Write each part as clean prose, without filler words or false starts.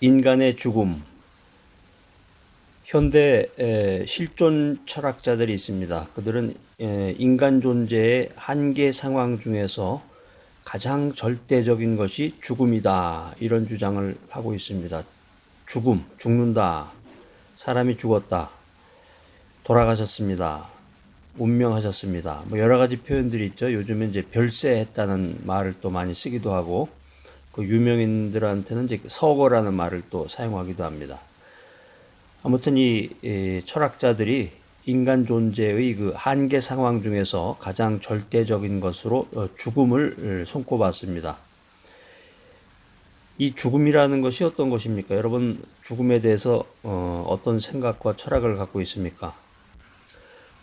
인간의 죽음. 현대 실존 철학자들이 있습니다. 그들은 인간 존재의 한계 상황 중에서 가장 절대적인 것이 죽음이다, 이런 주장을 하고 있습니다. 죽음, 죽는다, 사람이 죽었다, 돌아가셨습니다, 운명하셨습니다, 뭐 여러 가지 표현들이 있죠. 요즘에 이제 별세했다는 말을 또 많이 쓰기도 하고, 그 유명인들한테는 이제 서거라는 말을 또 사용하기도 합니다. 아무튼 이 철학자들이 인간 존재의 그 한계 상황 중에서 가장 절대적인 것으로 죽음을 손꼽았습니다. 이 죽음이라는 것이 어떤 것입니까? 여러분, 죽음에 대해서 어떤 생각과 철학을 갖고 있습니까?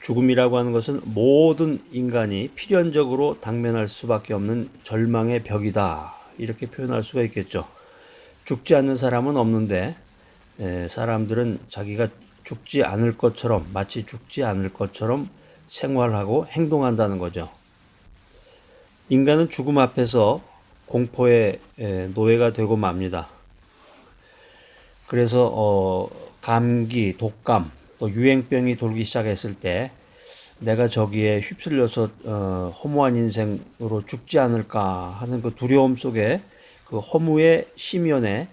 죽음이라고 하는 것은 모든 인간이 필연적으로 당면할 수밖에 없는 절망의 벽이다, 이렇게 표현할 수가 있겠죠. 죽지 않는 사람은 없는데 사람들은 자기가 죽지 않을 것처럼, 마치 죽지 않을 것처럼 생활하고 행동한다는 거죠. 인간은 죽음 앞에서 공포의 노예가 되고 맙니다. 그래서 감기, 독감, 또 유행병이 돌기 시작했을 때 내가 저기에 휩쓸려서 허무한 인생으로 죽지 않을까 하는 그 두려움 속에, 그 허무의 심연에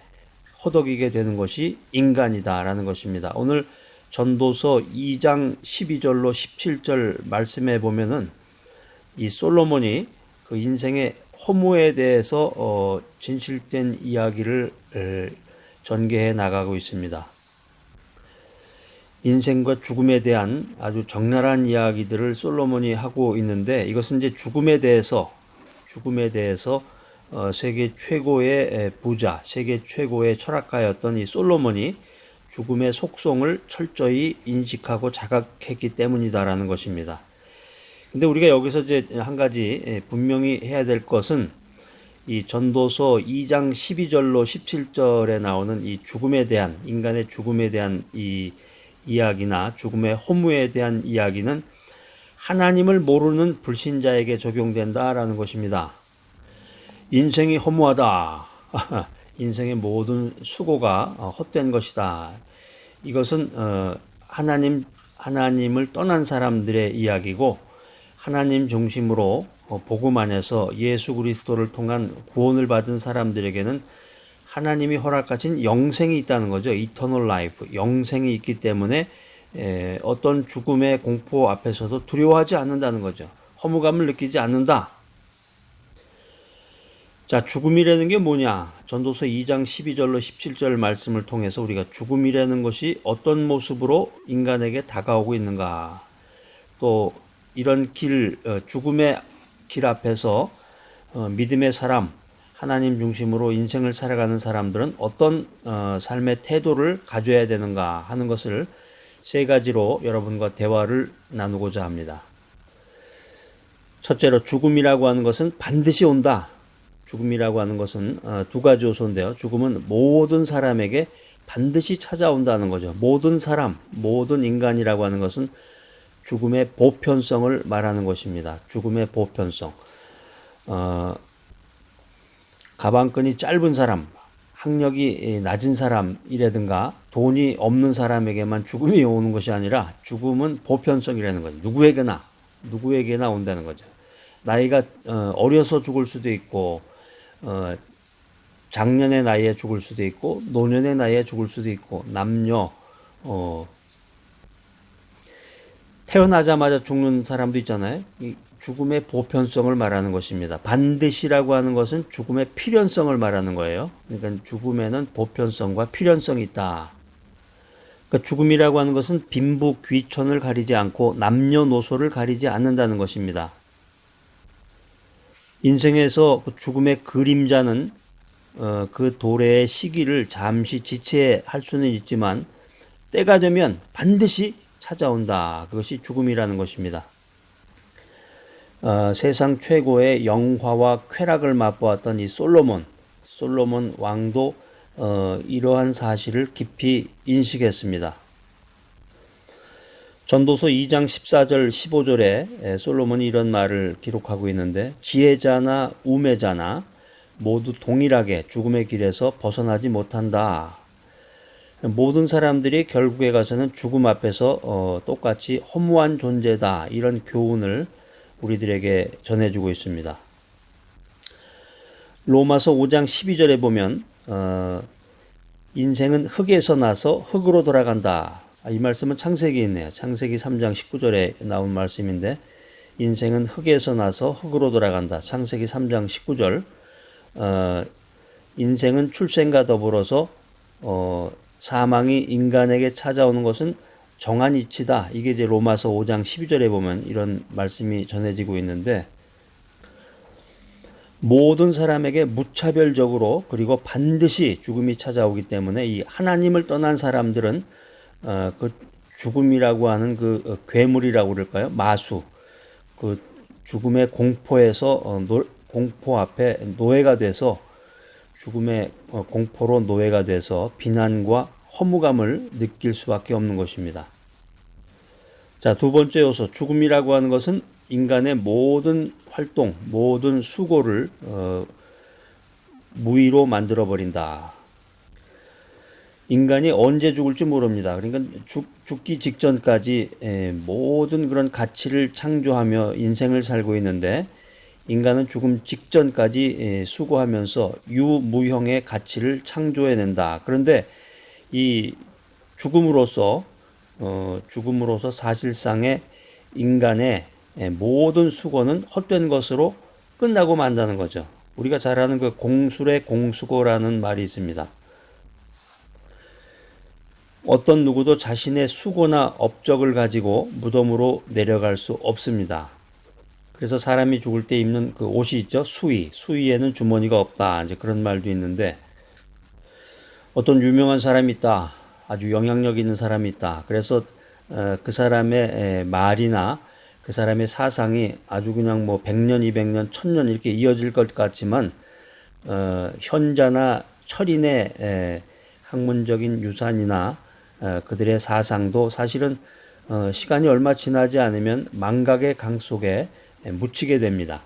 허덕이게 되는 것이 인간이다라는 것입니다. 오늘 전도서 2장 12절로 17절 말씀에 보면은 이 솔로몬이 그 인생의 허무에 대해서 진실된 이야기를 전개해 나가고 있습니다. 인생과 죽음에 대한 아주 적나라한 이야기들을 솔로몬이 하고 있는데, 이것은 이제 죽음에 대해서 세계 최고의 부자, 세계 최고의 철학가였던 이 솔로몬이 죽음의 속성을 철저히 인식하고 자각했기 때문이다라는 것입니다. 근데 우리가 여기서 이제 한 가지 분명히 해야 될 것은, 이 전도서 2장 12절로 17절에 나오는 이 죽음에 대한, 인간의 죽음에 대한 이 이야기나 죽음의 허무에 대한 이야기는 하나님을 모르는 불신자에게 적용된다라는 것입니다. 인생이 허무하다, 인생의 모든 수고가 헛된 것이다, 이것은 하나님을 떠난 사람들의 이야기고, 하나님 중심으로 복음 안에서 예수 그리스도를 통한 구원을 받은 사람들에게는 하나님이 허락하신 영생이 있다는 거죠. Eternal Life, 영생이 있기 때문에 어떤 죽음의 공포 앞에서도 두려워하지 않는다는 거죠. 허무감을 느끼지 않는다. 자, 죽음이라는 게 뭐냐? 전도서 2장 12절로 17절 말씀을 통해서 우리가 죽음이라는 것이 어떤 모습으로 인간에게 다가오고 있는가, 또 이런 죽음의 길 앞에서 믿음의 사람, 하나님 중심으로 인생을 살아가는 사람들은 어떤 삶의 태도를 가져야 되는가 하는 것을 세 가지로 여러분과 대화를 나누고자 합니다. 첫째로, 죽음이라고 하는 것은 반드시 온다. 죽음이라고 하는 것은 두 가지 요소인데요. 죽음은 모든 사람에게 반드시 찾아온다는 거죠. 모든 사람, 모든 인간이라고 하는 것은 죽음의 보편성을 말하는 것입니다. 죽음의 보편성. 가방끈이 짧은 사람, 학력이 낮은 사람이라든가 돈이 없는 사람에게만 죽음이 오는 것이 아니라, 죽음은 보편성이라는 거죠. 누구에게나 온다는 거죠. 나이가 어려서 죽을 수도 있고, 장년의 나이에 죽을 수도 있고, 노년의 나이에 죽을 수도 있고, 남녀, 태어나자마자 죽는 사람도 있잖아요. 이 죽음의 보편성을 말하는 것입니다. 반드시라고 하는 것은 죽음의 필연성을 말하는 거예요. 그러니까 죽음에는 보편성과 필연성이 있다. 그러니까 죽음이라고 하는 것은 빈부 귀천을 가리지 않고 남녀노소를 가리지 않는다는 것입니다. 인생에서 그 죽음의 그림자는 그 도래의 시기를 잠시 지체할 수는 있지만 때가 되면 반드시 찾아온다. 그것이 죽음이라는 것입니다. 세상 최고의 영화와 쾌락을 맛보았던 이 솔로몬 왕도 이러한 사실을 깊이 인식했습니다. 전도서 2장 14절 15절에 솔로몬이 이런 말을 기록하고 있는데, 지혜자나 우매자나 모두 동일하게 죽음의 길에서 벗어나지 못한다. 모든 사람들이 결국에 가서는 죽음 앞에서 똑같이 허무한 존재다. 이런 교훈을 우리들에게 전해주고 있습니다. 로마서 5장 12절에 보면 인생은 흙에서 나서 흙으로 돌아간다. 이 말씀은 창세기에 있네요. 창세기 3장 19절에 나온 말씀인데 인생은 흙에서 나서 흙으로 돌아간다. 창세기 3장 19절. 인생은 출생과 더불어서 사망이 인간에게 찾아오는 것은 정한 이치다. 이게 이제 로마서 5장 12절에 보면 이런 말씀이 전해지고 있는데 모든 사람에게 무차별적으로 그리고 반드시 죽음이 찾아오기 때문에 이 하나님을 떠난 사람들은 그 죽음이라고 하는 그 괴물이라고 그럴까요? 마수. 그 죽음의 공포에서 공포 앞에 노예가 돼서 죽음의 공포로 노예가 돼서 비난과 허무감을 느낄 수밖에 없는 것입니다. 자, 두 번째 요소, 죽음이라고 하는 것은 인간의 모든 활동, 모든 수고를 무의로 만들어 버린다. 인간이 언제 죽을지 모릅니다. 그러니까 죽기 직전까지 모든 그런 가치를 창조하며 인생을 살고 있는데 인간은 죽음 직전까지 수고하면서 유무형의 가치를 창조해낸다. 그런데 이 죽음으로써 사실상의 인간의 모든 수고는 헛된 것으로 끝나고 만다는 거죠. 우리가 잘 아는 그 공술의 공수고라는 말이 있습니다. 어떤 누구도 자신의 수고나 업적을 가지고 무덤으로 내려갈 수 없습니다. 그래서 사람이 죽을 때 입는 그 옷이 있죠. 수의에는 주머니가 없다. 이제 그런 말도 있는데 어떤 유명한 사람이 있다. 아주 영향력 있는 사람이 있다. 그래서 그 사람의 말이나 그 사람의 사상이 아주 그냥 뭐 100년, 200년, 1000년 이렇게 이어질 것 같지만 현자나 철인의 학문적인 유산이나 그들의 사상도 사실은 시간이 얼마 지나지 않으면 망각의 강 속에 묻히게 됩니다.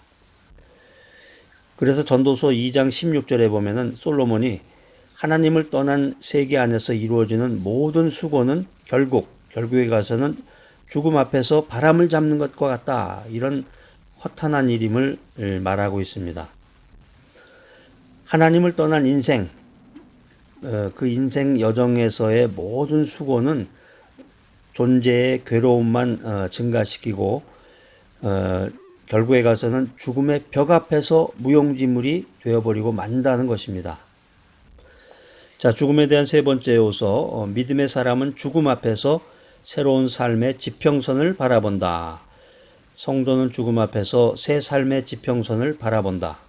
그래서 전도서 2장 16절에 보면은 솔로몬이 하나님을 떠난 세계 안에서 이루어지는 모든 수고는 결국에 가서는 죽음 앞에서 바람을 잡는 것과 같다. 이런 허탄한 일임을 말하고 있습니다. 하나님을 떠난 인생, 그 인생 여정에서의 모든 수고는 존재의 괴로움만 증가시키고 결국에 가서는 죽음의 벽 앞에서 무용지물이 되어버리고 만다는 것입니다. 자, 죽음에 대한 세 번째 요소, 믿음의 사람은 죽음 앞에서 새로운 삶의 지평선을 바라본다. 성도는 죽음 앞에서 새 삶의 지평선을 바라본다.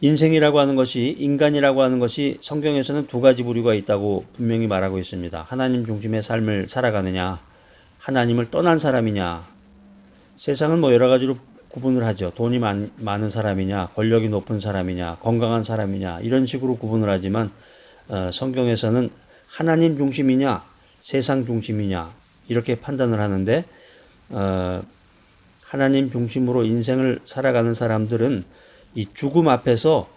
인생이라고 하는 것이, 인간이라고 하는 것이 성경에서는 두 가지 부류가 있다고 분명히 말하고 있습니다. 하나님 중심의 삶을 살아가느냐, 하나님을 떠난 사람이냐. 세상은 뭐 여러 가지로 구분을 하죠. 돈이 많은 사람이냐, 권력이 높은 사람이냐, 건강한 사람이냐, 이런 식으로 구분을 하지만 성경에서는 하나님 중심이냐, 세상 중심이냐 이렇게 판단을 하는데 하나님 중심으로 인생을 살아가는 사람들은 이 죽음 앞에서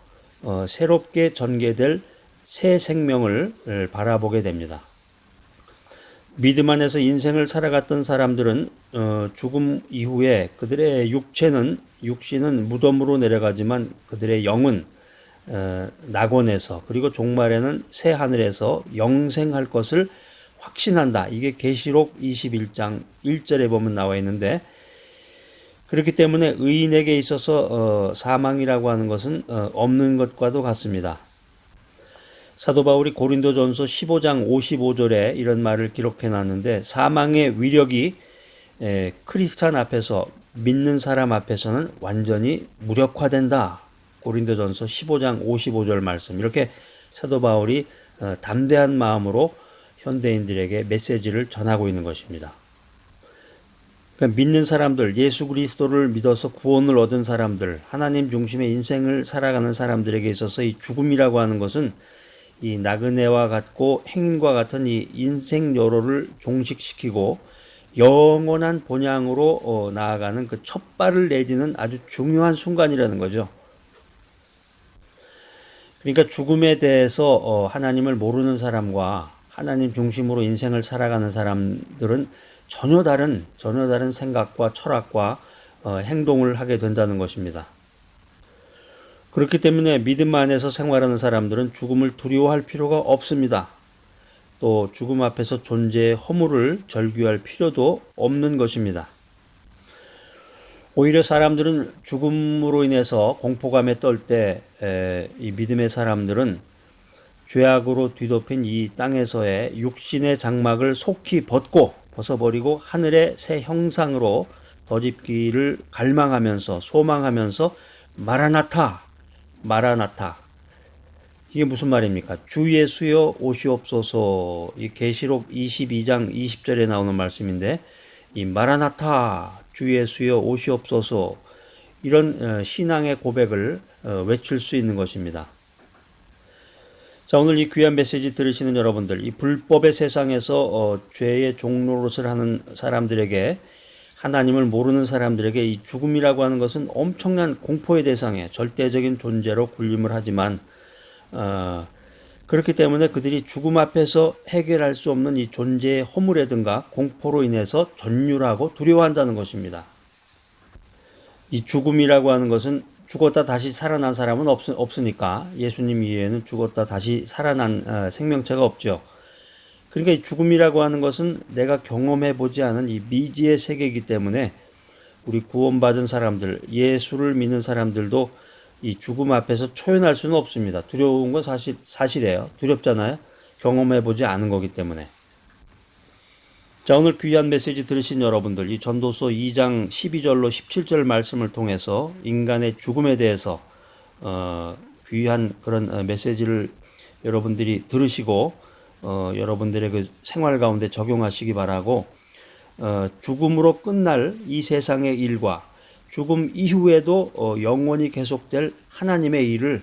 새롭게 전개될 새 생명을 바라보게 됩니다. 믿음 안에서 인생을 살아갔던 사람들은 죽음 이후에 그들의 육신은 무덤으로 내려가지만 그들의 영은 낙원에서 그리고 종말에는 새 하늘에서 영생할 것을 확신한다. 이게 계시록 21장 1절에 보면 나와 있는데 그렇기 때문에 의인에게 있어서 사망이라고 하는 것은 없는 것과도 같습니다. 사도 바울이 고린도전서 15장 55절에 이런 말을 기록해 놨는데 사망의 위력이 크리스찬 앞에서 믿는 사람 앞에서는 완전히 무력화된다. 고린도전서 15장 55절 말씀. 이렇게 사도 바울이 담대한 마음으로 현대인들에게 메시지를 전하고 있는 것입니다. 그러니까 믿는 사람들, 예수 그리스도를 믿어서 구원을 얻은 사람들, 하나님 중심의 인생을 살아가는 사람들에게 있어서 이 죽음이라고 하는 것은 이 나그네와 같고 행인과 같은 이 인생 여로를 종식시키고 영원한 본향으로 나아가는 그 첫 발을 내디는 아주 중요한 순간이라는 거죠. 그러니까 죽음에 대해서 하나님을 모르는 사람과 하나님 중심으로 인생을 살아가는 사람들은 전혀 다른 생각과 철학과 행동을 하게 된다는 것입니다. 그렇기 때문에 믿음 안에서 생활하는 사람들은 죽음을 두려워할 필요가 없습니다. 또 죽음 앞에서 존재의 허물을 절규할 필요도 없는 것입니다. 오히려 사람들은 죽음으로 인해서 공포감에 떨 때 이 믿음의 사람들은 죄악으로 뒤덮인 이 땅에서의 육신의 장막을 속히 벗어버리고 하늘의 새 형상으로 덧입기를 갈망하면서 소망하면서 마라나타 마라나타, 이게 무슨 말입니까? 주 예수여 오시옵소서. 이 계시록 22장 20절에 나오는 말씀인데, 이 마라나타 주 예수여 오시옵소서, 이런 신앙의 고백을 외칠 수 있는 것입니다. 자, 오늘 이 귀한 메시지 들으시는 여러분들, 이 불법의 세상에서 죄의 종노릇을 하는 사람들에게, 하나님을 모르는 사람들에게 이 죽음이라고 하는 것은 엄청난 공포의 대상에 절대적인 존재로 군림을 하지만 그렇기 때문에 그들이 죽음 앞에서 해결할 수 없는 이 존재의 허물이든가 공포로 인해서 전율하고 두려워한다는 것입니다. 이 죽음이라고 하는 것은 죽었다 다시 살아난 사람은 없으니까 예수님 이외에는 죽었다 다시 살아난 생명체가 없죠. 그러니까 이 죽음이라고 하는 것은 내가 경험해 보지 않은 이 미지의 세계이기 때문에 우리 구원받은 사람들, 예수를 믿는 사람들도 이 죽음 앞에서 초연할 수는 없습니다. 두려운 건 사실이에요. 두렵잖아요. 경험해 보지 않은 거기 때문에. 자, 오늘 귀한 메시지 들으신 여러분들, 이 전도서 2장 12절로 17절 말씀을 통해서 인간의 죽음에 대해서 귀한 그런 메시지를 여러분들이 들으시고 여러분들의 그 생활 가운데 적용하시기 바라고, 죽음으로 끝날 이 세상의 일과 죽음 이후에도 영원히 계속될 하나님의 일을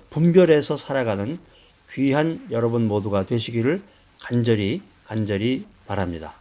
분별해서 살아가는 귀한 여러분 모두가 되시기를 간절히 바랍니다.